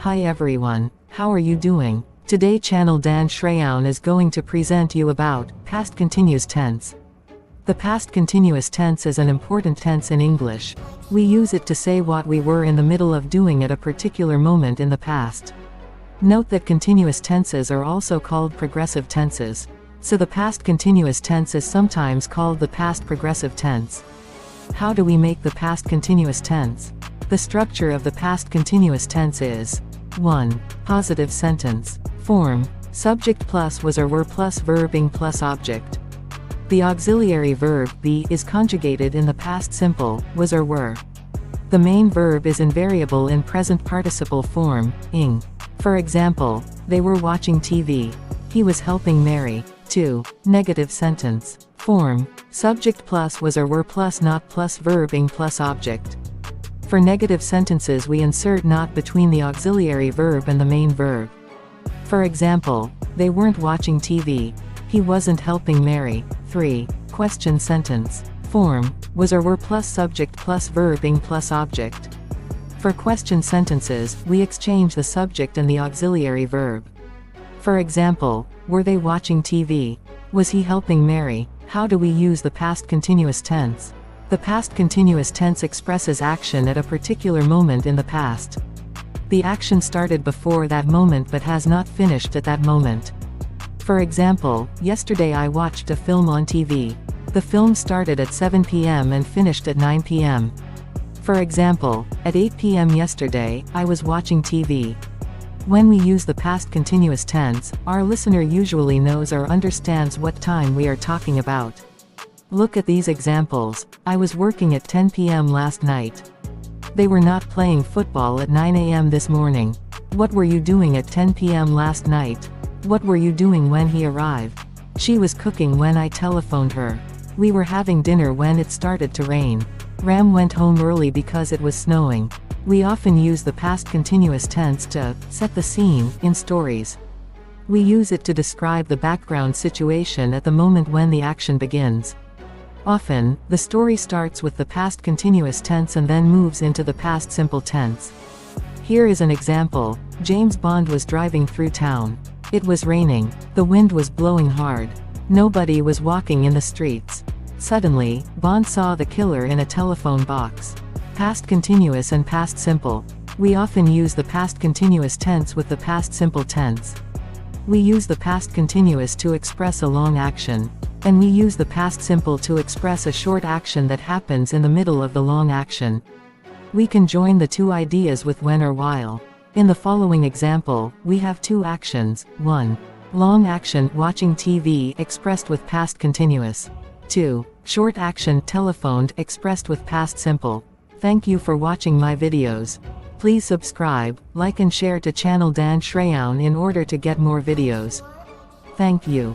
Hi everyone, how are you doing? Today channel Dan Sreyoun is going to present you about past continuous tense. The past continuous tense is an important tense in English. We use it to say what we were in the middle of doing at a particular moment in the past. Note that continuous tenses are also called progressive tenses. So the past continuous tense is sometimes called the past progressive tense. How do we make the past continuous tense? The structure of the past continuous tense is 1. Positive sentence. Form: subject plus was or were plus verb ing plus object. The auxiliary verb be is conjugated in the past simple, was or were. The main verb is invariable in present participle form, ing. For example, they were watching TV. He was helping Mary. 2. Negative sentence. Form: subject plus was or were plus not plus verb ing plus object. For negative sentences we insert not between the auxiliary verb and the main verb. For example, they weren't watching TV. He wasn't helping Mary. 3. Question sentence. Form: was or were plus subject plus verb ing plus object. For question sentences, we exchange the subject and the auxiliary verb. For example, were they watching TV? Was he helping Mary? How do we use the past continuous tense? The past continuous tense expresses action at a particular moment in the past. The action started before that moment but has not finished at that moment. For example, yesterday I watched a film on TV. The film started at 7 p.m. and finished at 9 p.m. For example, at 8 p.m. yesterday, I was watching TV. When we use the past continuous tense, our listener usually knows or understands what time we are talking about. Look at these examples. I was working at 10 p.m. last night. They were not playing football at 9 a.m. this morning. What were you doing at 10 p.m. last night? What were you doing when he arrived? She was cooking when I telephoned her. We were having dinner when it started to rain. Ram went home early because it was snowing. We often use the past continuous tense to set the scene in stories. We use it to describe the background situation at the moment when the action begins. Often, the story starts with the past continuous tense and then moves into the past simple tense. Here is an example. James Bond was driving through town. It was raining. The wind was blowing hard. Nobody was walking in the streets. Suddenly, Bond saw the killer in a telephone box. Past continuous and past simple. We often use the past continuous tense with the past simple tense. We use the past continuous to express a long action. And we use the past simple to express a short action that happens in the middle of the long action. We can join the two ideas with when or while. In the following example, we have two actions. 1. Long action, watching TV, expressed with past continuous. 2. Short action, telephoned, expressed with past simple. Thank you for watching my videos. Please subscribe, like and share to channel Dan Sreyoun in order to get more videos. Thank you.